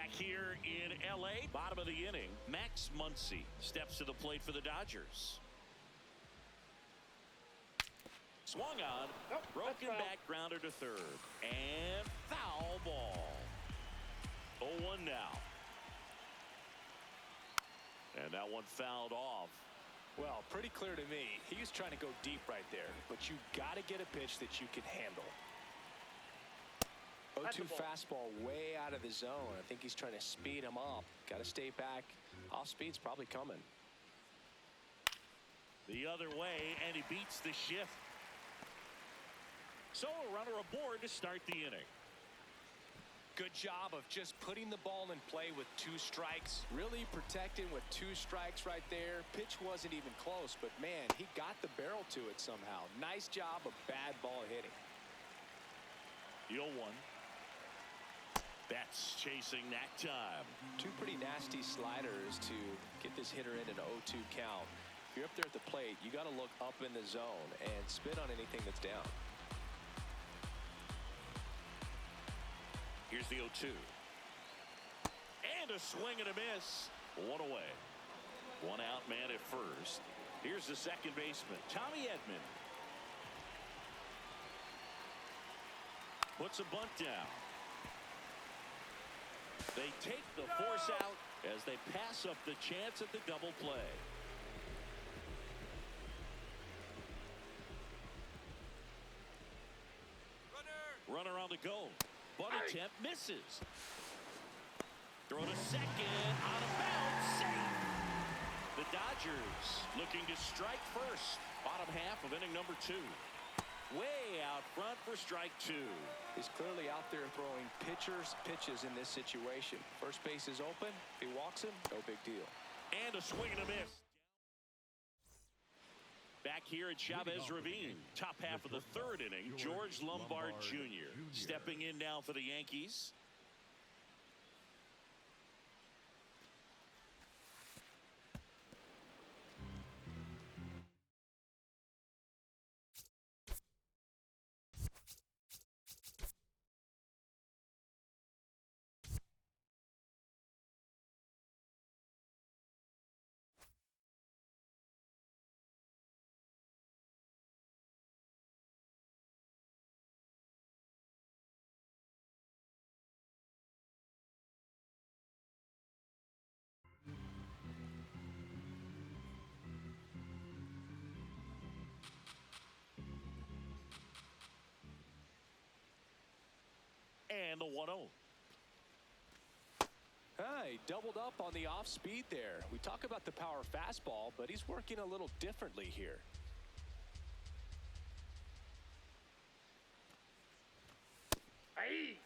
Back here in L.A., bottom of the inning, Max Muncy steps to the plate for the Dodgers. Swung on, broken back grounder to third, and foul ball. 0-1 now. And that one fouled off. Well, pretty clear to me. He was trying to go deep right there, but you got to get a pitch that you can handle. 0-2 fastball way out of the zone. I think he's trying to speed him up. Got to stay back. Off speed's probably coming. The other way, and he beats the shift. So a runner aboard to start the inning. Good job of just putting the ball in play with 2 strikes. Really protecting with 2 strikes right there. Pitch wasn't even close, but man, he got the barrel to it somehow. Nice job of bad ball hitting. The 0-1. Betts chasing that time. 2 pretty nasty sliders to get this hitter in an 0-2 count. If you're up there at the plate, you got to look up in the zone and spit on anything that's down. Here's the 0-2. And a swing and a miss. 1 away. 1 out, man at first. Here's the second baseman, Tommy Edman. Puts a bunt down. They take the force out as they pass up the chance at the double play. Runner on the go. Bunt attempt misses. Throw to second. Out of bounds. Safe. The Dodgers looking to strike first. Bottom half of inning number 2. Way out front for strike 2. He's clearly out there throwing pitches in this situation. First base is open. If he walks him, no big deal. And a swing and a miss. Back here at Chavez Ravine, top half of the 3rd inning, George Lombard Jr. stepping in now for the Yankees. And the 1-0. He doubled up on the off speed there. We talk about the power fastball, but he's working a little differently here. Hey.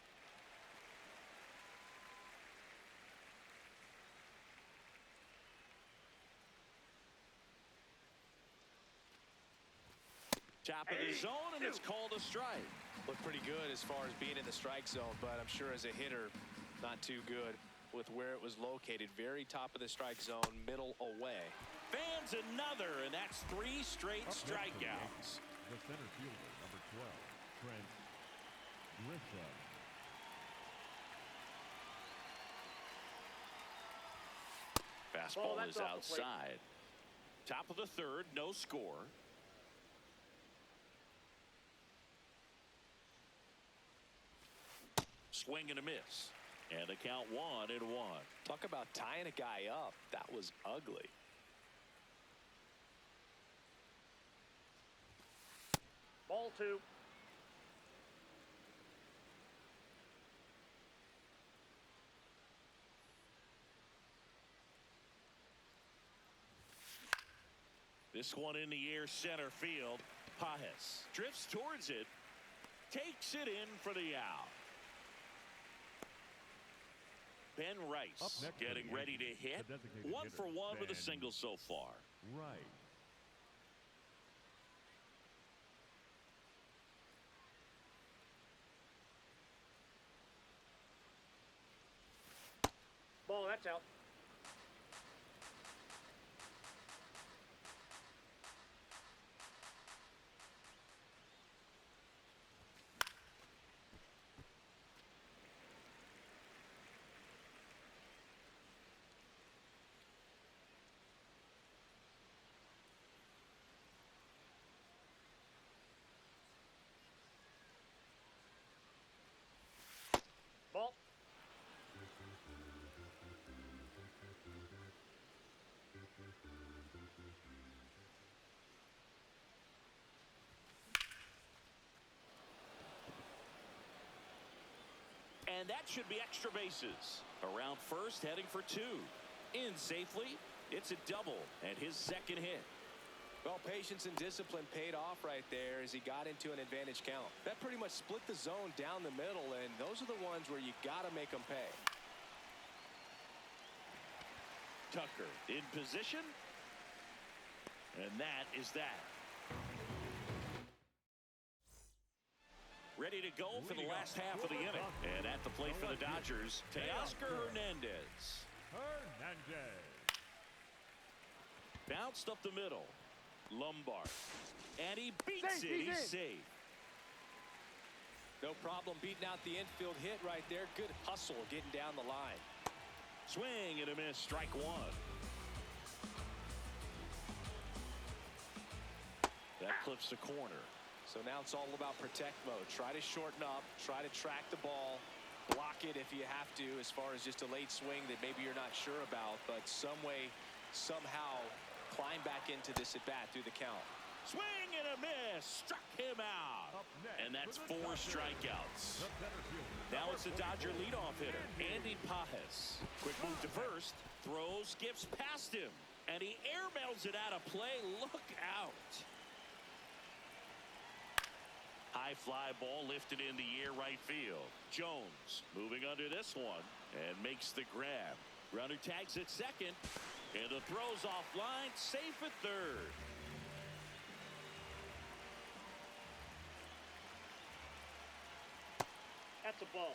Top of the zone, and it's called a strike. Looked pretty good as far as being in the strike zone, but I'm sure as a hitter, not too good with where it was located. Very top of the strike zone, middle away. Fans another, and that's 3 straight strikeouts. The center fielder, number 12, Trent Grisham. Fastball is outside. Top of the 3rd, no score. Swing and a miss. And the count 1-1. Talk about tying a guy up. That was ugly. Ball 2. This one in the air, center field. Pajes drifts towards it. Takes it in for the out. Ben Rice getting ready to hit. 1 for 1 with a single so far. Right. Ball, that's out. And that should be extra bases. Around first, heading for 2. In safely. It's a double and his second hit. Well, patience and discipline paid off right there as he got into an advantage count. That pretty much split the zone down the middle, and those are the ones where you got to make them pay. Tucker in position. And that is that. Ready to go for the last half of the inning. And at the plate for the Dodgers, Teoscar Hernandez. Bounced up the middle. Lombard. And he beats it. He's safe. No problem beating out the infield hit right there. Good hustle getting down the line. Swing and a miss. Strike 1. That clips the corner. So now it's all about protect mode. Try to shorten up. Try to track the ball. Block it if you have to, as far as just a late swing that maybe you're not sure about. But some way, somehow, climb back into this at bat through the count. Swing and a miss. Struck him out. And that's 4 strikeouts. Now it's the Dodger leadoff hitter, Andy Pajes. Quick move to first. Throws, skips past him. And he airmails it out of play. Look out. High fly ball lifted in the air right field. Jones moving under this one and makes the grab. Runner tags at second. And the throw's offline, safe at third. That's a ball.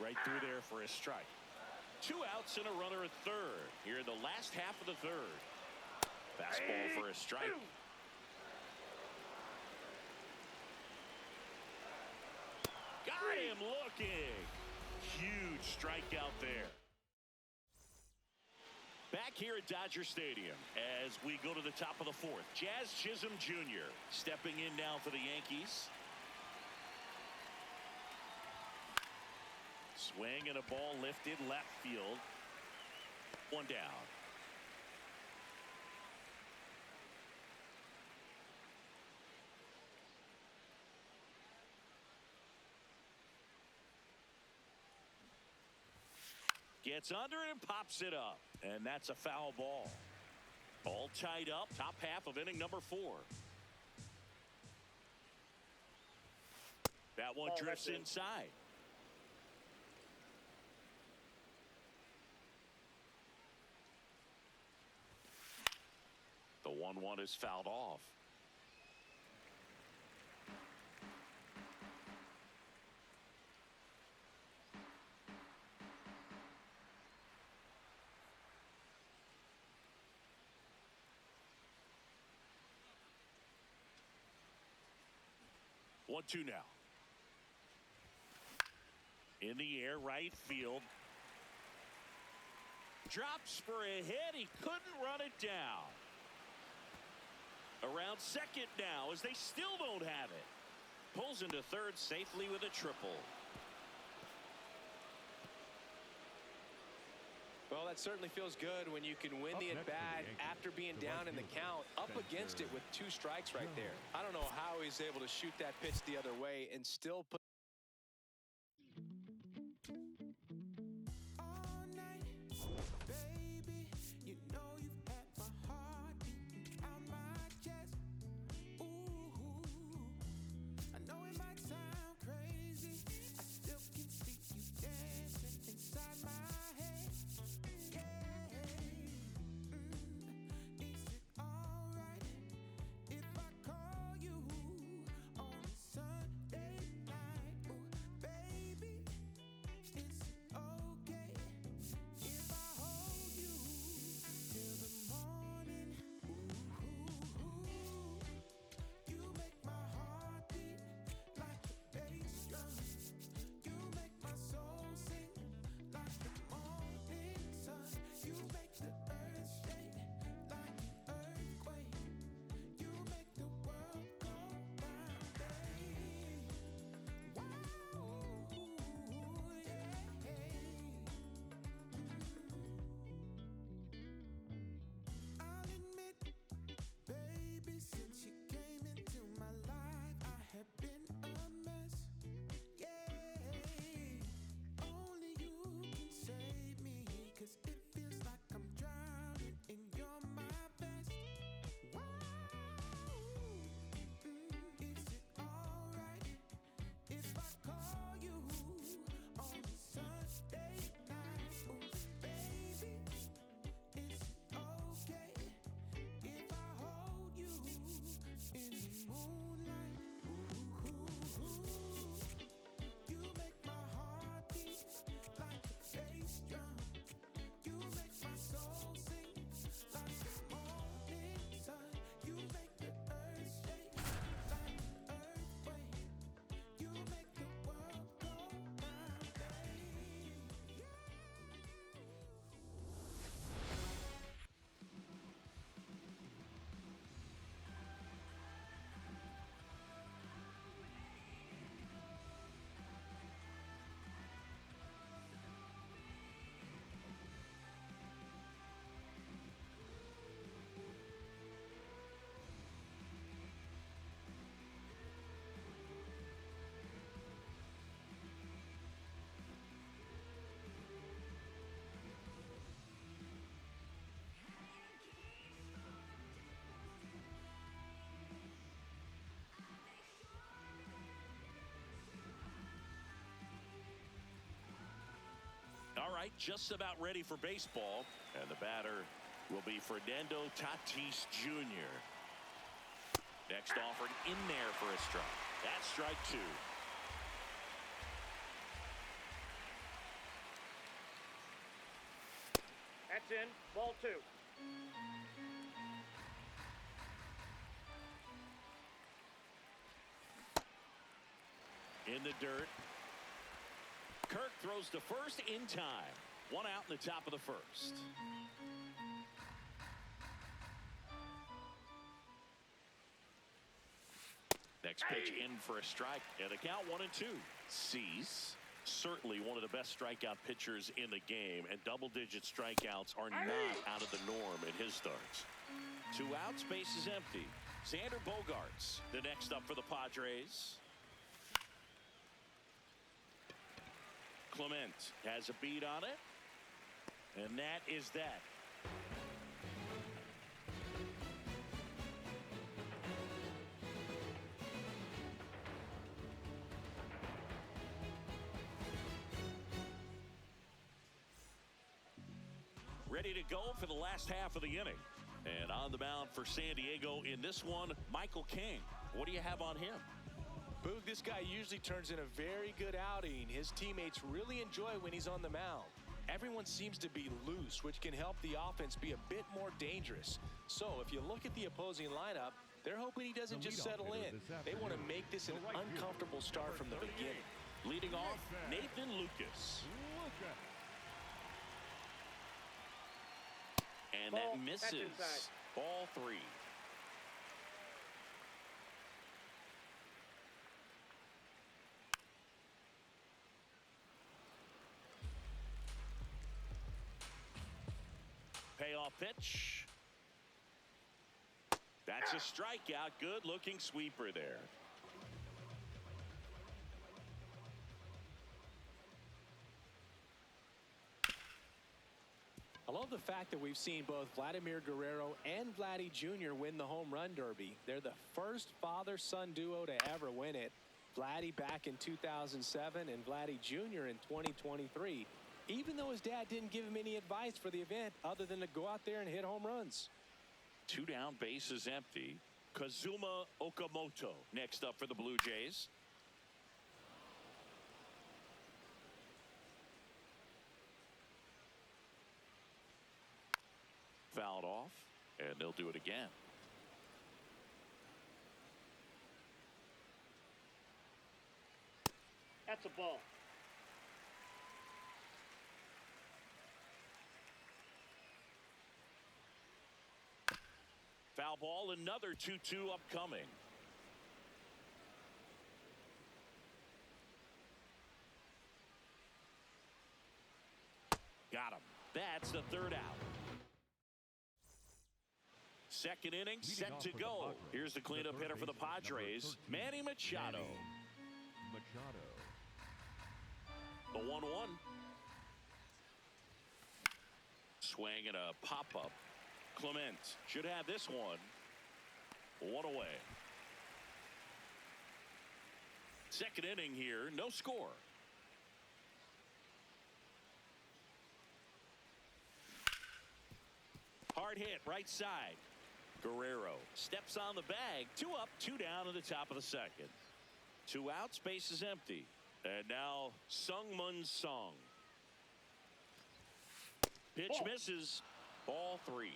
Right through there for a strike. 2 outs and a runner at third. Here in the last half of the third. Fastball for a strike. Got him looking. Huge strikeout there. Back here at Dodger Stadium as we go to the top of the 4th. Jazz Chisholm Jr. stepping in now for the Yankees. Swing and a ball lifted left field. 1 down. Gets under it and pops it up. And that's a foul ball. All tied up. Top half of inning number 4. That one drifts inside. The 1-1 is fouled off. One, 2 now. In the air, right field. Drops for a hit. He couldn't run it down. Around second now as they still don't have it. Pulls into third safely with a triple. Well, that certainly feels good when you can win the at-bat after being down in the count, up against it with 2 strikes right there. I don't know how he's able to shoot that pitch the other way and still put right, just about ready for baseball. And the batter will be Fernando Tatis Jr. Next offered in there for a strike. That's strike 2. That's in. Ball 2. In the dirt. Kirk throws to first in time. 1 out in the top of the first. Next pitch in for a strike. And the count 1-2. Cease. Certainly one of the best strikeout pitchers in the game, and double-digit strikeouts are not out of the norm in his starts. 2 outs, base is empty. Xander Bogaerts, the next up for the Padres. Clement has a beat on it, and that is that. Ready to go for the last half of the inning. And on the mound for San Diego in this one, Michael King. What do you have on him? Boog, this guy usually turns in a very good outing. His teammates really enjoy when he's on the mound. Everyone seems to be loose, which can help the offense be a bit more dangerous. So if you look at the opposing lineup, they're hoping he doesn't just settle in. They want to make this an uncomfortable start from the beginning. Leading off, Nathan Lucas. And Ball. that misses. Ball 3. Payoff pitch. That's a strikeout. Good looking sweeper there. I love the fact that we've seen both Vladimir Guerrero and Vladdy Jr. win the home run derby. They're the first father-son duo to ever win it. Vladdy back in 2007 and Vladdy Jr. in 2023. Even though his dad didn't give him any advice for the event other than to go out there and hit home runs. 2 down, bases empty. Kazuma Okamoto next up for the Blue Jays. Fouled off, and they'll do it again. That's a ball. Foul ball, another 2-2 upcoming. Got him. That's the 3rd out. Second inning set to go. Here's the cleanup hitter for the Padres, Manny Machado. The 1-1. Swing and a pop-up. Clement should have this one. 1 away. Second inning here, no score. Hard hit, right side. Guerrero steps on the bag. 2 up, 2 down in the top of the second. 2 outs, base is empty. And now Sung-Mun Song. Pitch misses. Ball 3.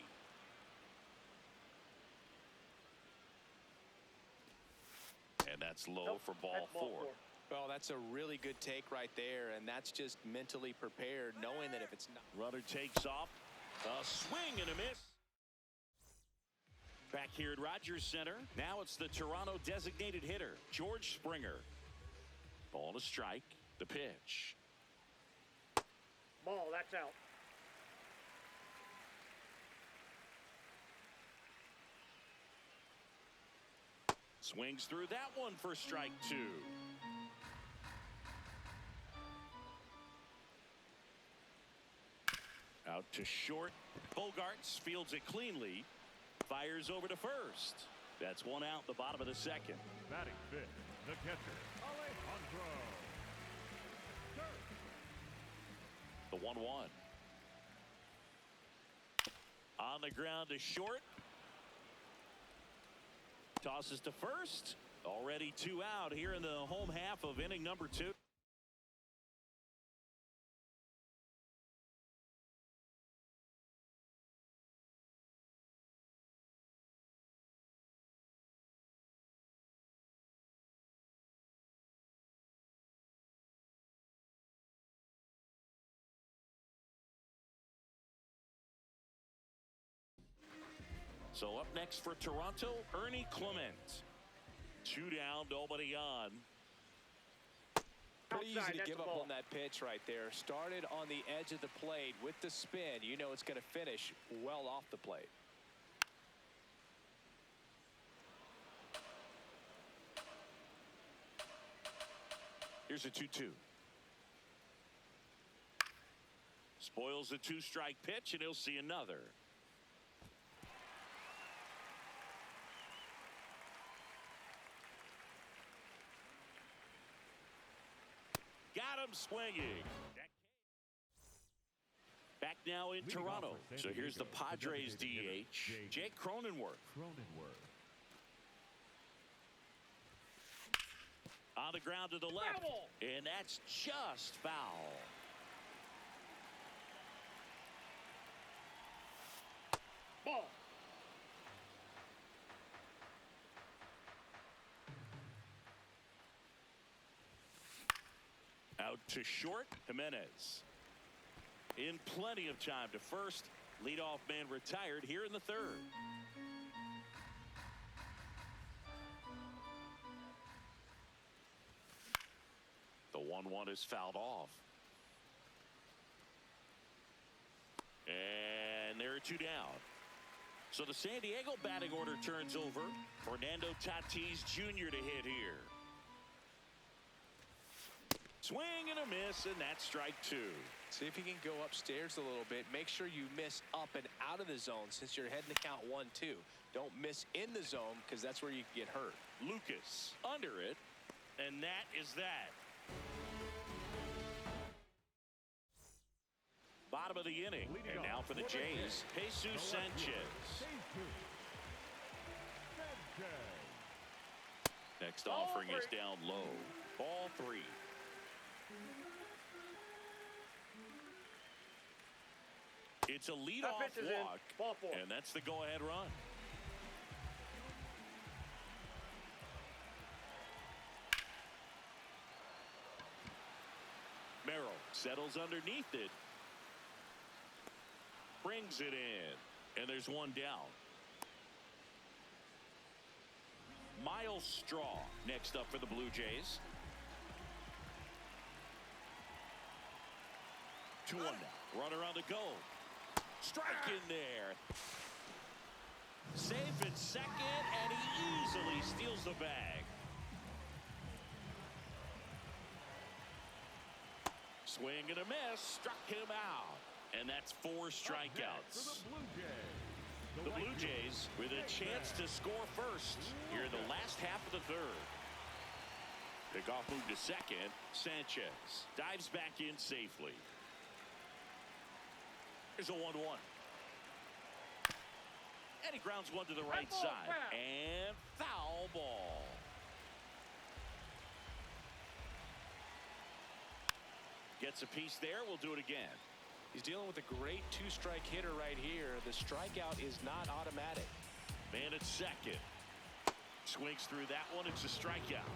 And that's low for ball 4. Well, that's a really good take right there, and that's just mentally prepared, knowing that if it's not. Runner takes off. A swing and a miss. Back here at Rogers Center. Now it's the Toronto designated hitter, George Springer. Ball to strike. The pitch. Ball, that's out. Swings through that one for strike 2. Out to short. Bogaerts fields it cleanly. Fires over to first. That's 1 out, the bottom of the second. Batting 5th, the catcher, Alejandro. The 1-1. On the ground to short. Tosses to first. Already 2 out here in the home half of inning number 2. So up next for Toronto, Ernie Clement. 2 down, nobody on. Pretty easy Outside, to give that's a up ball. on that pitch right there. Started on the edge of the plate with the spin. You know it's going to finish well off the plate. Here's a 2-2. Spoils the 2-strike pitch, and he'll see another. Got him swinging. Back now in Toronto. So here's the Padres DH, Jake Cronenworth. On the ground to the left. Foul. And that's just foul. Ball. Out to short, Jimenez. In plenty of time to first. Leadoff man retired here in the 3rd. The 1-1 is fouled off. And there are 2 down. So the San Diego batting order turns over. Fernando Tatis Jr. to hit here. Swing and a miss, and that's strike 2. See if you can go upstairs a little bit. Make sure you miss up and out of the zone since you're heading to count 1-2. Don't miss in the zone because that's where you can get hurt. Lucas under it, and that is that. Bottom of the inning, and now for the Jays, Jesus Sanchez. Next offering is down low. Ball 3. It's a leadoff That pitch is in. walk, Ball 4. and that's the go-ahead run. Merrill settles underneath it. Brings it in, and there's 1 down. Miles Straw next up for the Blue Jays. 2-1 now. Runner on the go. Strike in there. Safe at second, and he easily steals the bag. Swing and a miss. Struck him out. And that's 4 strikeouts. The Blue Jays with a chance to score first here in the last half of the 3rd. Pickoff move to second. Sanchez dives back in safely. Here's a 1-1. And he grounds one to the right side. And foul ball. Gets a piece there. We'll do it again. He's dealing with a great 2-strike hitter right here. The strikeout is not automatic. Man at second. Swings through that one. It's a strikeout.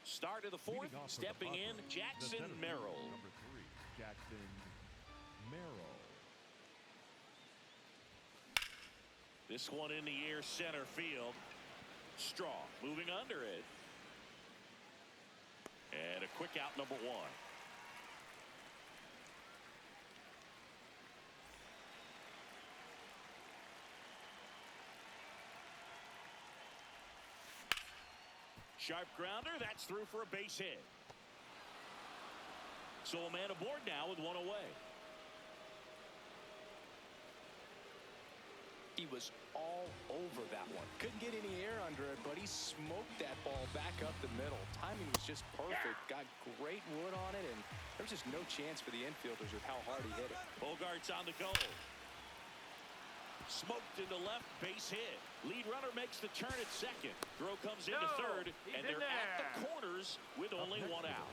Start of the 4th. Stepping in, Jackson Merrill. Number 3, Jackson Merrill. This one in the air, center field. Straw moving under it. And a quick out, number 1. Sharp grounder, that's through for a base hit. So a man aboard now with 1 away. He was all over that one. Couldn't get any air under it, but he smoked that ball back up the middle. Timing was just perfect. Got great wood on it, and there's just no chance for the infielders with how hard he hit it. Bogart's on the go. Smoked into left, base hit. Lead runner makes the turn at second. Throw comes into third, and they're at the corners with only one out.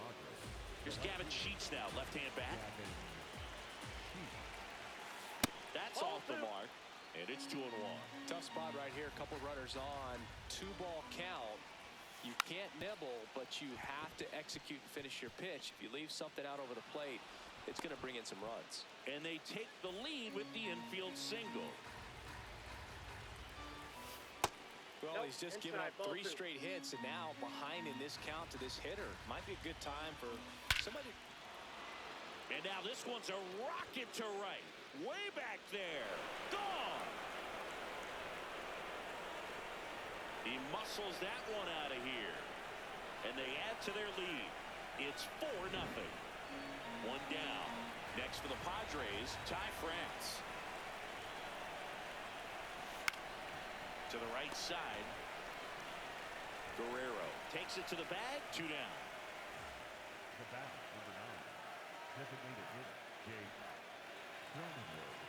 Here's Gavin Sheets now, left-hand bat. That's off the mark, and it's 2-1. Tough spot right here. A couple runners on. 2-ball count. You can't nibble, but you have to execute and finish your pitch. If you leave something out over the plate, it's going to bring in some runs. And they take the lead with the infield single. Well, he's just given up 3 straight hits, and now behind in this count to this hitter. Might be a good time for somebody. And now this one's a rocket to right. Way back there. Gone. He muscles that one out of here. And they add to their lead. It's 4-0. One down. Next for the Padres, Ty France. To the right side. Guerrero takes it to the bag. 2 down. The bat, number 9. Designated hitter, Jake Cronenworth.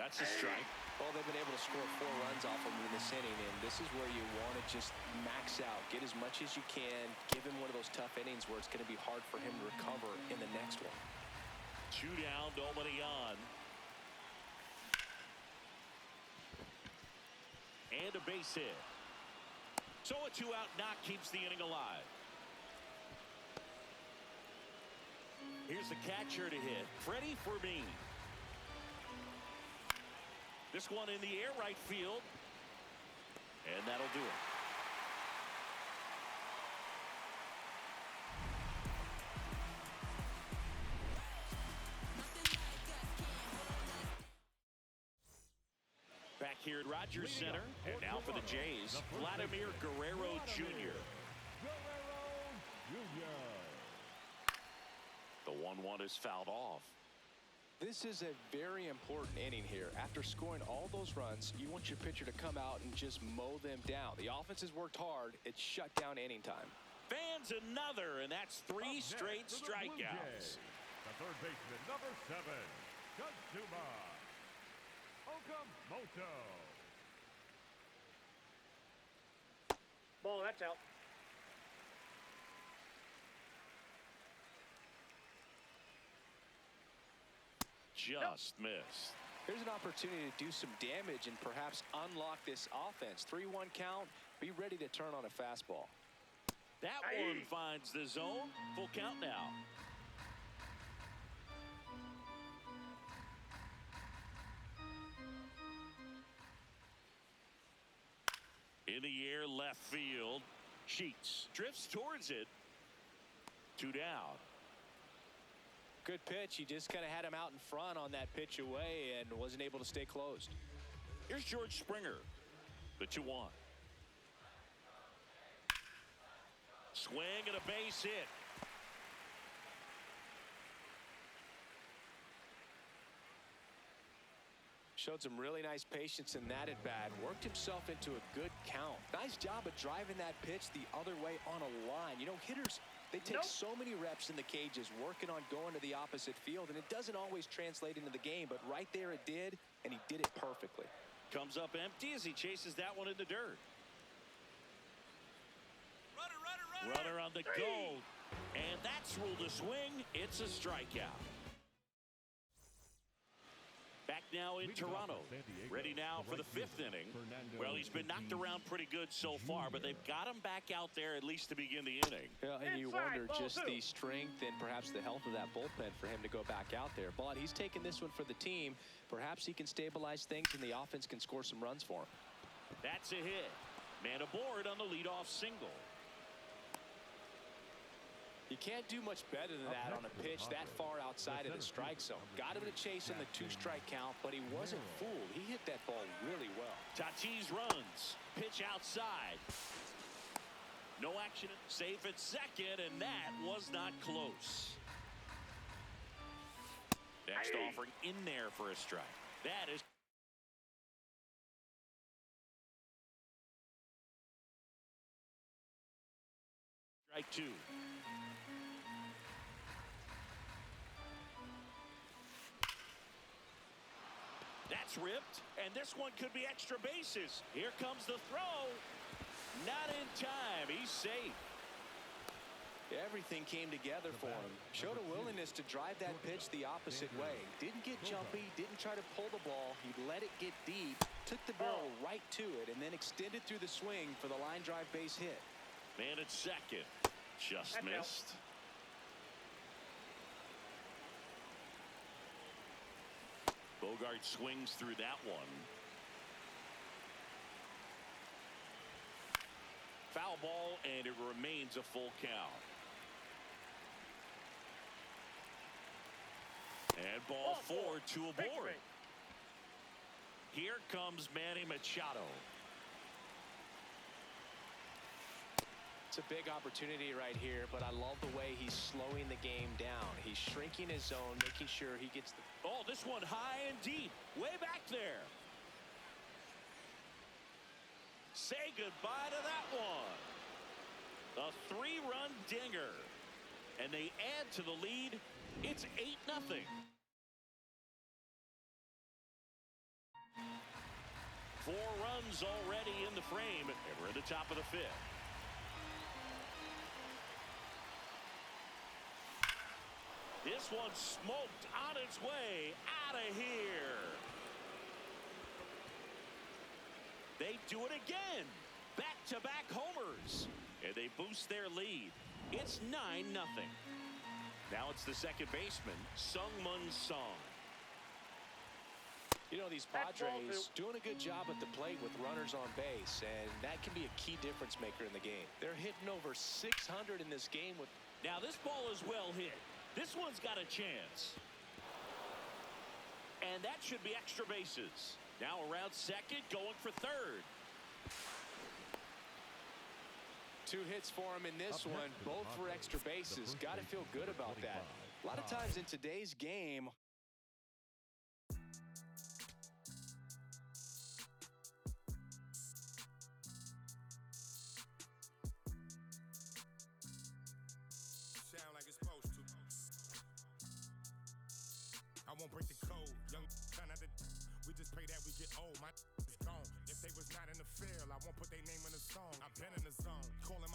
That's a strike. Well, they've been able to score 4 runs off of him in this inning, and this is where you want to just max out. Get as much as you can. Give him one of those tough innings where it's going to be hard for him to recover in the next one. 2 down, nobody on. And a base hit. So a 2-out knock keeps the inning alive. Here's the catcher to hit, Freddie Fermin. This one in the air, right field. And that'll do it. Back here at Rogers Center, and now for the Jays, Vladimir Guerrero Jr. The 1-1 is fouled off. This is a very important inning here. After scoring all those runs, you want your pitcher to come out and just mow them down. The offense has worked hard. It's shut down inning time. Fans another, and that's 3 straight strikeouts. The third baseman, number 7, Katsuma Okamoto. Ball, that's out. Just missed. Here's an opportunity to do some damage and perhaps unlock this offense. 3-1 count. Be ready to turn on a fastball. That one finds the zone. Full count now. In the air, left field. Sheets drifts towards it. 2 down. Good pitch. He just kind of had him out in front on that pitch away and wasn't able to stay closed. Here's George Springer. The 2-1. Swing and a base hit. Showed some really nice patience in that at bat. Worked himself into a good count. Nice job of driving that pitch the other way on a line. You know, hitters, they take so many reps in the cages working on going to the opposite field, and it doesn't always translate into the game, but right there it did, and he did it perfectly. Comes up empty as he chases that one in the dirt. Runner on the go, and that's ruled a swing. It's a strikeout. Back now in Toronto, ready now for the 5th inning. Well, he's been knocked around pretty good so far, but they've got him back out there at least to begin the inning. Yeah, and you wonder just the strength and perhaps the health of that bullpen for him to go back out there. But he's taking this one for the team. Perhaps he can stabilize things and the offense can score some runs for him. That's a hit. Man aboard on the leadoff single. You can't do much better than that on a pitch that far outside of the strike zone. Got him to chase in the 2-strike count, but he wasn't fooled. He hit that ball really well. Tatis runs. Pitch outside. No action. Safe at second, and that was not close. Next offering in there for a strike. That is strike two. That's ripped, and this one could be extra bases. Here comes the throw. Not in time. He's safe. Everything came together for him. Showed a willingness to drive that pitch the opposite way. Didn't get jumpy, didn't try to pull the ball. He let it get deep, took the barrel right to it, and then extended through the swing for the line drive base hit. Man at second. Just missed. Bogart swings through that one. Foul ball, and it remains a full count. And ball four, two aboard. Here comes Manny Machado. It's a big opportunity right here, but I love the way he's slowing the game down. He's shrinking his zone, making sure he gets the... Oh, this one high and deep. Way back there. Say goodbye to that one. A three-run dinger. And they add to the lead. It's 8-0. Four runs already in the frame, and we're at the top of the fifth. This one smoked on its way out of here. They do it again. Back-to-back homers. And they boost their lead. It's 9-0. Now it's the second baseman, Sung-Mun Song. You know, these Padres doing a good job at the plate with runners on base, and that can be a key difference maker in the game. They're hitting over 600 in this game. Now this ball is well hit. This one's got a chance. And that should be extra bases. Now around second, going for third. 2 hits for him in this one, both for extra bases. Got to feel good about that. A lot of times in today's game, sound like it's supposed to. I won't break the code. Young kind of we just pray that we get old. My is gone. If they was not in the field, I won't put their name in the song. I've been in the zone. Calling my